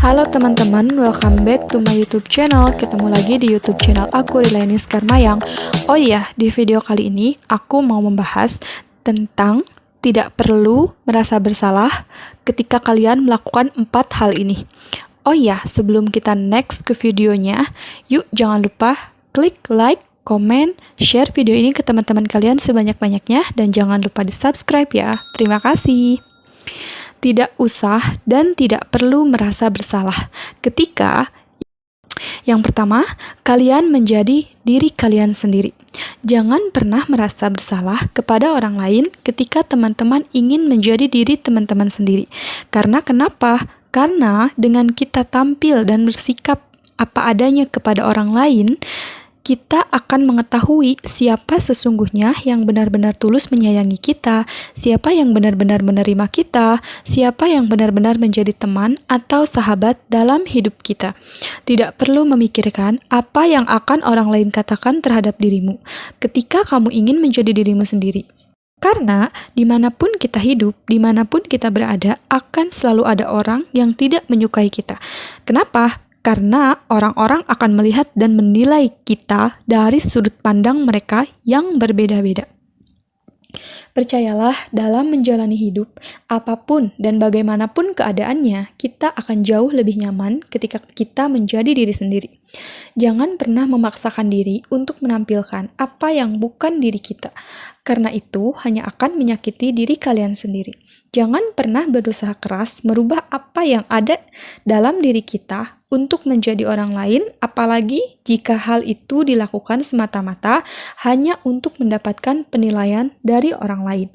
Halo teman-teman, welcome back to my YouTube channel. Ketemu lagi di YouTube channel aku, Rilaini Skarmayang. Oh iya, di video kali ini aku mau membahas tentang tidak perlu merasa bersalah ketika kalian melakukan 4 hal ini. Oh iya, sebelum kita next ke videonya, yuk jangan lupa klik like, komen, share video ini ke teman-teman kalian sebanyak-banyaknya, dan jangan lupa di subscribe ya. Terima kasih. Tidak usah dan tidak perlu merasa bersalah ketika yang pertama, kalian menjadi diri kalian sendiri. Jangan pernah merasa bersalah kepada orang lain ketika teman-teman ingin menjadi diri teman-teman sendiri. Karena kenapa? Karena dengan kita tampil dan bersikap apa adanya kepada orang lain, kita akan mengetahui siapa sesungguhnya yang benar-benar tulus menyayangi kita, siapa yang benar-benar menerima kita, siapa yang benar-benar menjadi teman atau sahabat dalam hidup kita. Tidak perlu memikirkan apa yang akan orang lain katakan terhadap dirimu ketika kamu ingin menjadi dirimu sendiri. Karena dimanapun kita hidup, dimanapun kita berada, akan selalu ada orang yang tidak menyukai kita. Kenapa? Karena orang-orang akan melihat dan menilai kita dari sudut pandang mereka yang berbeda-beda. Percayalah, dalam menjalani hidup, apapun dan bagaimanapun keadaannya, kita akan jauh lebih nyaman ketika kita menjadi diri sendiri. Jangan pernah memaksakan diri untuk menampilkan apa yang bukan diri kita, karena itu hanya akan menyakiti diri kalian sendiri. Jangan pernah berusaha keras merubah apa yang ada dalam diri kita untuk menjadi orang lain, apalagi jika hal itu dilakukan semata-mata hanya untuk mendapatkan penilaian dari orang lain.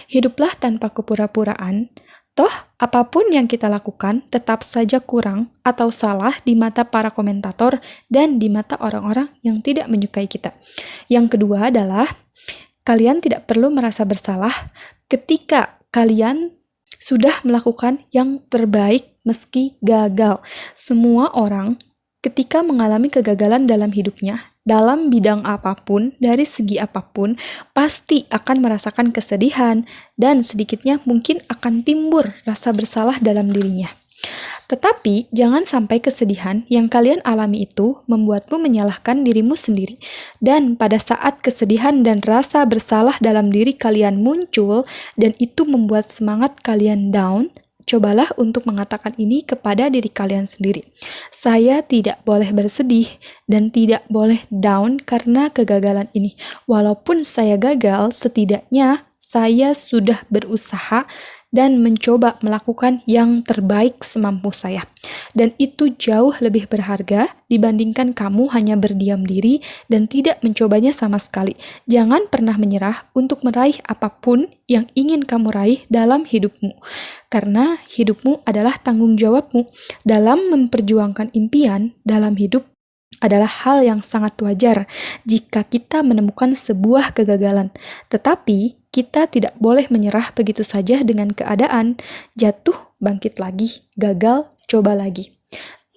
Hiduplah tanpa kepura-puraan. Toh, apapun yang kita lakukan tetap saja kurang atau salah di mata para komentator dan di mata orang-orang yang tidak menyukai kita. Yang kedua adalah, kalian tidak perlu merasa bersalah ketika kalian sudah melakukan yang terbaik meski gagal. Semua orang ketika mengalami kegagalan dalam hidupnya, dalam bidang apapun, dari segi apapun, pasti akan merasakan kesedihan dan sedikitnya mungkin akan timbul rasa bersalah dalam dirinya. Tetapi, jangan sampai kesedihan yang kalian alami itu membuatmu menyalahkan dirimu sendiri. Dan pada saat kesedihan dan rasa bersalah dalam diri kalian muncul, dan itu membuat semangat kalian down, cobalah untuk mengatakan ini kepada diri kalian sendiri. Saya tidak boleh bersedih dan tidak boleh down karena kegagalan ini. Walaupun saya gagal, setidaknya saya sudah berusaha dan mencoba melakukan yang terbaik semampu saya. Dan itu jauh lebih berharga dibandingkan kamu hanya berdiam diri dan tidak mencobanya sama sekali. Jangan pernah menyerah untuk meraih apapun yang ingin kamu raih dalam hidupmu. Karena hidupmu adalah tanggung jawabmu. Dalam memperjuangkan impian dalam hidup adalah hal yang sangat wajar jika kita menemukan sebuah kegagalan. Tetapi kita tidak boleh menyerah begitu saja dengan keadaan. Jatuh, bangkit lagi. Gagal, coba lagi.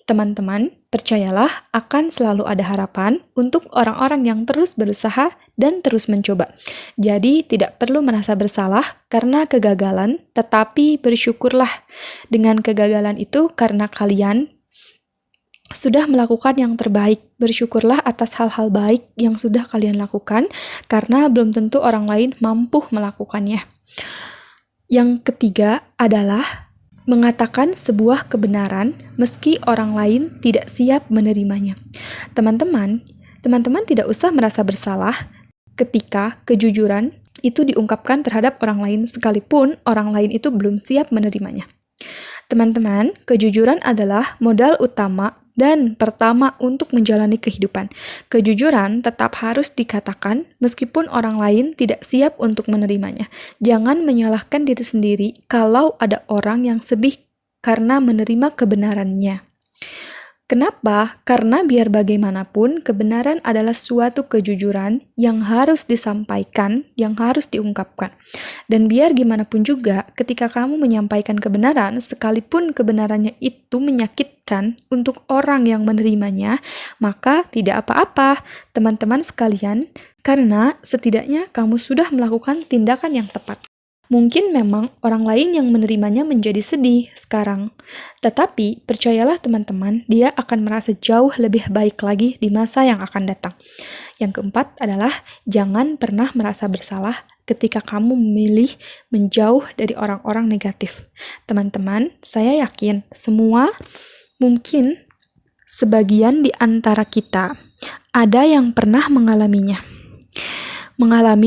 Teman-teman, percayalah akan selalu ada harapan untuk orang-orang yang terus berusaha dan terus mencoba. Jadi, tidak perlu merasa bersalah karena kegagalan, tetapi bersyukurlah dengan kegagalan itu karena kalian sudah melakukan yang terbaik. Bersyukurlah atas hal-hal baik yang sudah kalian lakukan, karena belum tentu orang lain mampu melakukannya. Yang ketiga adalah mengatakan sebuah kebenaran meski orang lain tidak siap menerimanya. Teman-teman tidak usah merasa bersalah ketika kejujuran itu diungkapkan terhadap orang lain sekalipun orang lain itu belum siap menerimanya. Teman-teman, kejujuran adalah modal utama dan pertama untuk menjalani kehidupan. Kejujuran tetap harus dikatakan meskipun orang lain tidak siap untuk menerimanya. Jangan menyalahkan diri sendiri kalau ada orang yang sedih karena menerima kebenarannya. Kenapa? Karena biar bagaimanapun, kebenaran adalah suatu kejujuran yang harus disampaikan, yang harus diungkapkan. Dan biar gimana pun juga, ketika kamu menyampaikan kebenaran, sekalipun kebenarannya itu menyakitkan untuk orang yang menerimanya, maka tidak apa-apa, teman-teman sekalian, karena setidaknya kamu sudah melakukan tindakan yang tepat. Mungkin memang orang lain yang menerimanya menjadi sedih sekarang. Tetapi, percayalah teman-teman, dia akan merasa jauh lebih baik lagi di masa yang akan datang. Yang keempat adalah, jangan pernah merasa bersalah ketika kamu memilih menjauh dari orang-orang negatif. Teman-teman, saya yakin semua, mungkin sebagian di antara kita ada yang pernah mengalami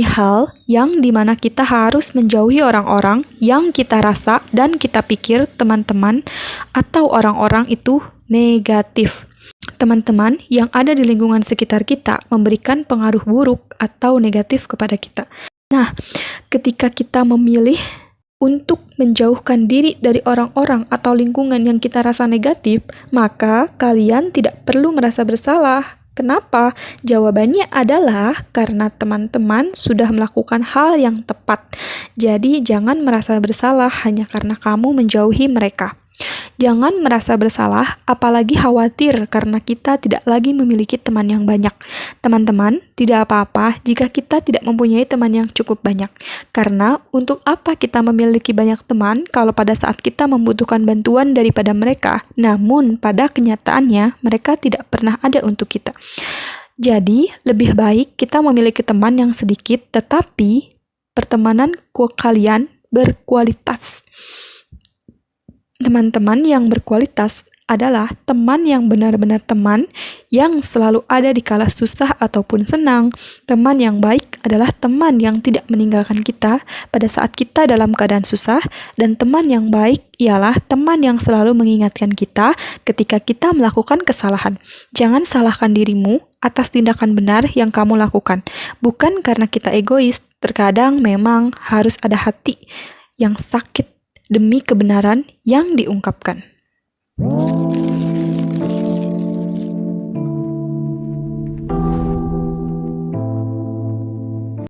hal yang dimana kita harus menjauhi orang-orang yang kita rasa dan kita pikir teman-teman atau orang-orang itu negatif. Teman-teman yang ada di lingkungan sekitar kita memberikan pengaruh buruk atau negatif kepada kita. Nah, ketika kita memilih untuk menjauhkan diri dari orang-orang atau lingkungan yang kita rasa negatif, maka kalian tidak perlu merasa bersalah. Kenapa? Jawabannya adalah karena teman-teman sudah melakukan hal yang tepat. Jadi, jangan merasa bersalah hanya karena kamu menjauhi mereka. Jangan merasa bersalah, apalagi khawatir karena kita tidak lagi memiliki teman yang banyak. Teman-teman, tidak apa-apa jika kita tidak mempunyai teman yang cukup banyak. Karena untuk apa kita memiliki banyak teman kalau pada saat kita membutuhkan bantuan daripada mereka, namun pada kenyataannya mereka tidak pernah ada untuk kita. Jadi, lebih baik kita memiliki teman yang sedikit, tetapi pertemanan kalian berkualitas. Teman-teman yang berkualitas adalah teman yang benar-benar teman yang selalu ada di kala susah ataupun senang. Teman yang baik adalah teman yang tidak meninggalkan kita pada saat kita dalam keadaan susah, dan teman yang baik ialah teman yang selalu mengingatkan kita ketika kita melakukan kesalahan. Jangan salahkan dirimu atas tindakan benar yang kamu lakukan. Bukan karena kita egois, terkadang memang harus ada hati yang sakit demi kebenaran yang diungkapkan.